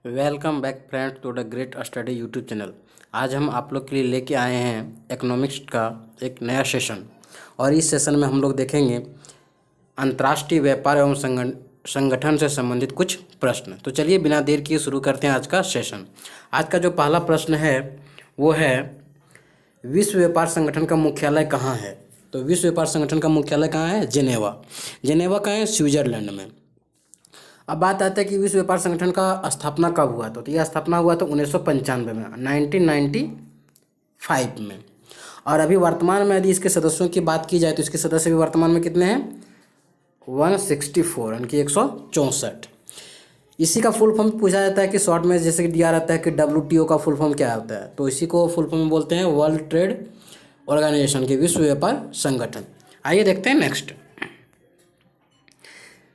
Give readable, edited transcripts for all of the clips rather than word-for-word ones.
Welcome back friends to the great study YouTube channel. आज हम आप लोग के लिए लेके आए हैं इकोनॉमिक्स का एक नया सेशन और इस सेशन में हम लोग देखेंगे अंतर्राष्ट्रीय व्यापार एवं संगठन से संबंधित कुछ प्रश्न। तो चलिए बिना देर किए शुरू करते हैं आज का सेशन। आज का जो पहला प्रश्न है वो है विश्व व्यापार संगठन का मुख्यालय कहाँ है। तो विश्व व्यापार संगठन का मुख्यालय कहाँ है? जेनेवा। जेनेवा कहाँ है? स्विट्जरलैंड में। अब बात आता है कि विश्व व्यापार संगठन का स्थापना कब हुआ। तो यह स्थापना हुआ तो 1995 में, 1995 में। और अभी वर्तमान में यदि इसके सदस्यों की बात की जाए तो इसके सदस्य भी वर्तमान में कितने हैं? 164 यानी कि 164। इसी का फुल फॉर्म पूछा जाता है कि शॉर्ट में जैसे कि दिया रहता है कि WTO का फुल फॉर्म क्या होता है, तो इसी को फुल फॉर्म बोलते हैं वर्ल्ड ट्रेड ऑर्गेनाइजेशन के विश्व व्यापार संगठन। आइए देखते हैं नेक्स्ट,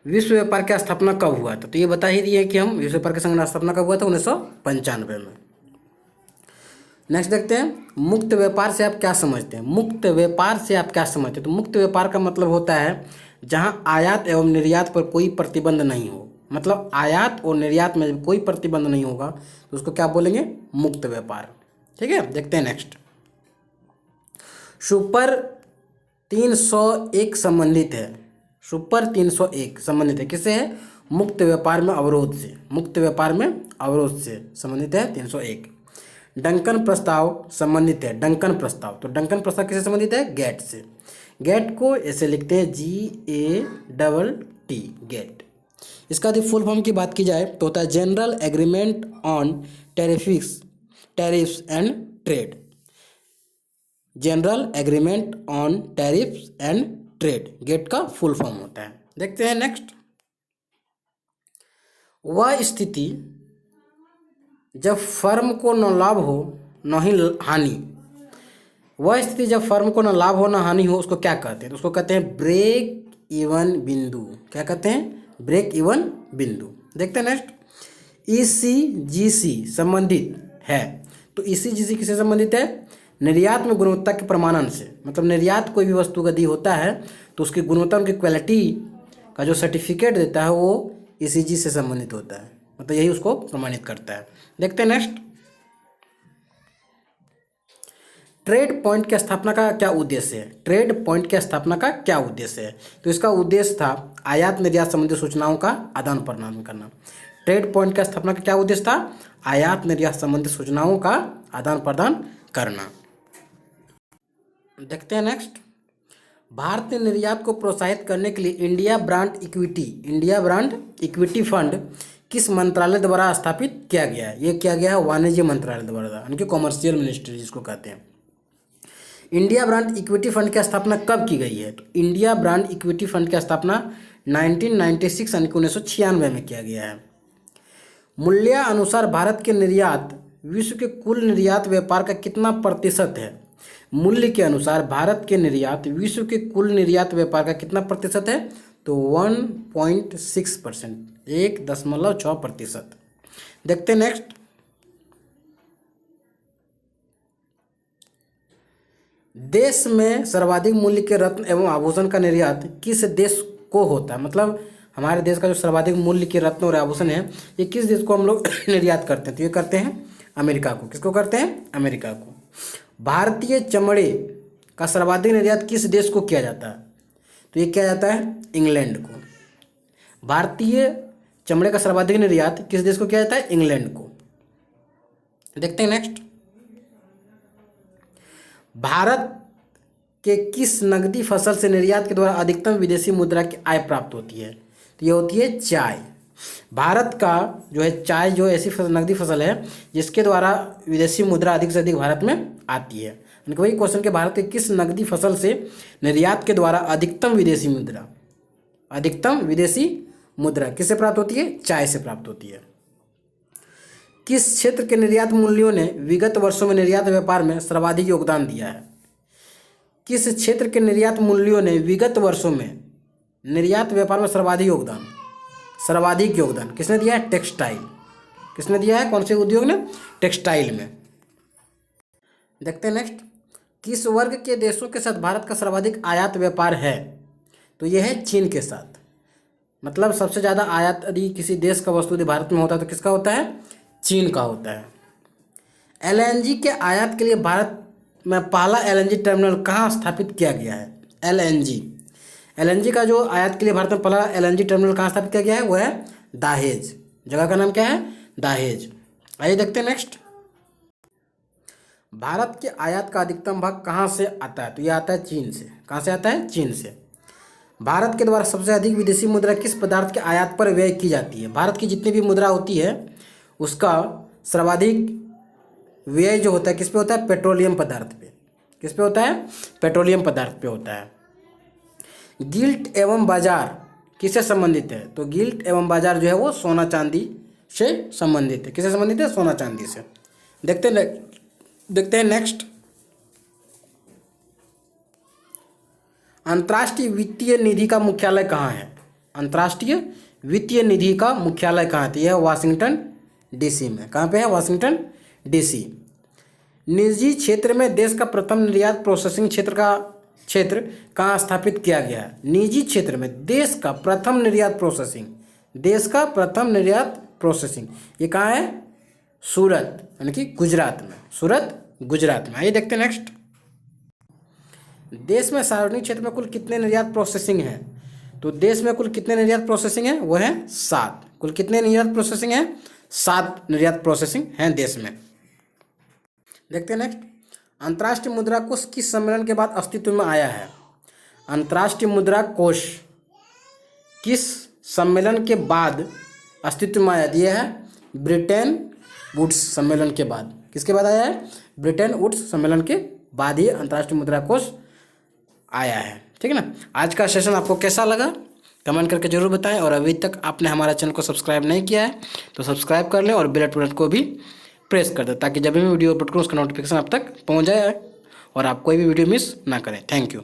विश्व व्यापार की स्थापना कब हुआ था। तो ये बता ही दिए कि हम विश्व व्यापार के संगठन की स्थापना कब हुआ था? 1995 में। नेक्स्ट देखते हैं, मुक्त व्यापार से आप क्या समझते हैं? मुक्त व्यापार से आप क्या समझते हैं? तो मुक्त व्यापार का मतलब होता है जहां आयात एवं निर्यात पर कोई प्रतिबंध नहीं हो। मतलब आयात और निर्यात में जब कोई प्रतिबंध नहीं होगा तो उसको क्या बोलेंगे? मुक्त व्यापार। ठीक है, देखते हैं नेक्स्ट, सुपर 301 संबंधित है। सुपर 301 संबंधित है किससे है? मुक्त व्यापार में अवरोध से। मुक्त व्यापार में अवरोध से संबंधित है 301। डंकन प्रस्ताव संबंधित है। डंकन प्रस्ताव, तो डंकन प्रस्ताव किससे संबंधित है? गेट से। गेट को ऐसे लिखते हैं GATT, गेट। इसका यदि फुल फॉर्म की बात की जाए तो होता है general agreement on tariffs and trade. General agreement on tariffs and trade, GATT का फुल फॉर्म होता है। देखते हैं नेक्स्ट, वह स्थिति जब फर्म को न लाभ हो न ही हानि। वह स्थिति जब फर्म को न लाभ हो न हानि हो उसको क्या कहते हैं? तो उसको कहते हैं ब्रेक इवन बिंदु। क्या कहते हैं? ब्रेक इवन बिंदु। देखते हैं नेक्स्ट, ECGC संबंधित है। तो ECGC किससे संबंधित है? निर्यात में गुणवत्ता के प्रमाणन से। मतलब निर्यात कोई भी वस्तु यदि होता है तो उसकी गुणवत्ता, उनकी क्वालिटी का जो सर्टिफिकेट देता है वो ECG से संबंधित होता है। मतलब यही उसको प्रमाणित करता है। देखते हैं नेक्स्ट, ट्रेड पॉइंट की स्थापना का क्या उद्देश्य है? ट्रेड पॉइंट की स्थापना का क्या उद्देश्य है? तो इसका उद्देश्य था आयात निर्यात संबंधी सूचनाओं का आदान प्रदान करना। ट्रेड पॉइंट की स्थापना का क्या उद्देश्य था? आयात निर्यात संबंधी सूचनाओं का आदान प्रदान करना। देखते हैं नेक्स्ट, भारतीय निर्यात को प्रोत्साहित करने के लिए इंडिया ब्रांड इक्विटी फंड किस मंत्रालय द्वारा स्थापित किया गया है? ये किया गया है वाणिज्य मंत्रालय द्वारा, यानी कि कॉमर्शियल मिनिस्ट्री जिसको कहते हैं। इंडिया ब्रांड इक्विटी फंड की स्थापना कब की गई है? तो इंडिया ब्रांड इक्विटी फंड की स्थापना 1996 यानी कि 1996 में किया गया है। मूल्यानुसार भारत के निर्यात विश्व के कुल निर्यात व्यापार का कितना प्रतिशत है? मूल्य के अनुसार भारत के निर्यात विश्व के कुल निर्यात व्यापार का कितना प्रतिशत है? तो 1.6%, 1.6%। देखते हैं नेक्स्ट, देश में सर्वाधिक मूल्य के रत्न एवं आभूषण का निर्यात किस देश को होता है? मतलब हमारे देश का जो सर्वाधिक मूल्य के रत्न और आभूषण है ये किस देश को हम लोग निर्यात करते हैं? तो ये करते हैं अमेरिका को। किसको करते हैं? अमेरिका को। भारतीय चमड़े का सर्वाधिक निर्यात किस देश को किया जाता है? तो ये किया जाता है इंग्लैंड को। भारतीय चमड़े का सर्वाधिक निर्यात किस देश को किया जाता है? इंग्लैंड को। देखते हैं नेक्स्ट, भारत के किस नकदी फसल से निर्यात के द्वारा अधिकतम विदेशी मुद्रा की आय प्राप्त होती है? तो ये होती है चाय। भारत का जो है चाय जो ऐसी नकदी फसल है जिसके द्वारा विदेशी मुद्रा अधिक से अधिक भारत में आती है। यानी कि वही क्वेश्चन कि भारत के किस नकदी फसल से निर्यात के द्वारा अधिकतम विदेशी मुद्रा किससे प्राप्त होती है? चाय से प्राप्त होती है। किस क्षेत्र के निर्यात मूल्यों ने विगत वर्षों में निर्यात व्यापार में सर्वाधिक योगदान दिया है? किस क्षेत्र के निर्यात मूल्यों ने विगत वर्षों में निर्यात व्यापार में सर्वाधिक योगदान किसने दिया है? टेक्सटाइल। किसने दिया है? कौन से उद्योग ने? टेक्सटाइल में। देखते हैं नेक्स्ट, किस वर्ग के देशों के साथ भारत का सर्वाधिक आयात व्यापार है? तो यह है चीन के साथ। मतलब सबसे ज़्यादा आयात यदि किसी देश का वस्तु यदि भारत में होता है तो किसका होता है? चीन का होता है। एलएनजी के आयात के लिए भारत में पहला एलएनजी टर्मिनल कहाँ स्थापित किया गया है? एलएनजी का जो आयात के लिए भारत में पहला एलएनजी टर्मिनल कहाँ स्थापित किया गया है? वो है दाहेज। जगह का नाम क्या है? दाहेज। आइए देखते हैं नेक्स्ट। भारत के आयात का अधिकतम भाग कहाँ से आता है? तो ये आता है चीन से। कहाँ से आता है? चीन से। भारत के द्वारा सबसे अधिक विदेशी मुद्रा किस पदार्थ के आयात पर व्यय की जाती है? भारत की जितनी भी मुद्रा होती है उसका सर्वाधिक व्यय जो होता है किस पे होता है? पेट्रोलियम पदार्थ पे। किस पे होता है? पेट्रोलियम पदार्थ पे होता है। गिल्ट एवं बाजार किससे संबंधित है? तो गिल्ट एवं बाजार जो है वो सोना चांदी से संबंधित है। किससे संबंधित है? सोना चांदी से। देखते हैं नेक्स्ट। अंतर्राष्ट्रीय वित्तीय निधि का मुख्यालय कहाँ है? अंतर्राष्ट्रीय वित्तीय निधि का मुख्यालय कहाँ है? तो यह वाशिंगटन डीसी में। कहाँ पे है? Washington DC. निजी क्षेत्र में देश का प्रथम निर्यात प्रोसेसिंग क्षेत्र कहाँ स्थापित किया गया है? निजी क्षेत्र में देश का प्रथम निर्यात प्रोसेसिंग ये कहाँ है? सूरत, यानी कि गुजरात में। सूरत गुजरात में। आइए देखते हैं नेक्स्ट। देश में सार्वजनिक क्षेत्र में कुल कितने निर्यात प्रोसेसिंग है? तो देश में कुल कितने निर्यात प्रोसेसिंग है? वो है 7। कुल कितने निर्यात प्रोसेसिंग है? 7 निर्यात प्रोसेसिंग हैं देश में। देखते हैं नेक्स्ट। अंतर्राष्ट्रीय मुद्रा कोष किस सम्मेलन के बाद अस्तित्व में आया है? अंतर्राष्ट्रीय मुद्रा कोष किस सम्मेलन के बाद अस्तित्व में आया? यह है ब्रिटेन वुड्स सम्मेलन के बाद। किसके बाद आया है? ब्रिटेन वुड्स सम्मेलन के बाद ही अंतर्राष्ट्रीय मुद्रा कोष आया है। ठीक है ना। आज का सेशन आपको कैसा लगा कमेंट करके जरूर बताएं, और अभी तक आपने हमारा चैनल को सब्सक्राइब नहीं किया है तो सब्सक्राइब कर लें और बेल आइकन को भी प्रेस कर दें, ताकि जब भी मैं वीडियो अपलोड करूँ उसका नोटिफिकेशन आप तक पहुँच जाए और आप कोई भी वीडियो मिस ना करें। Thank you.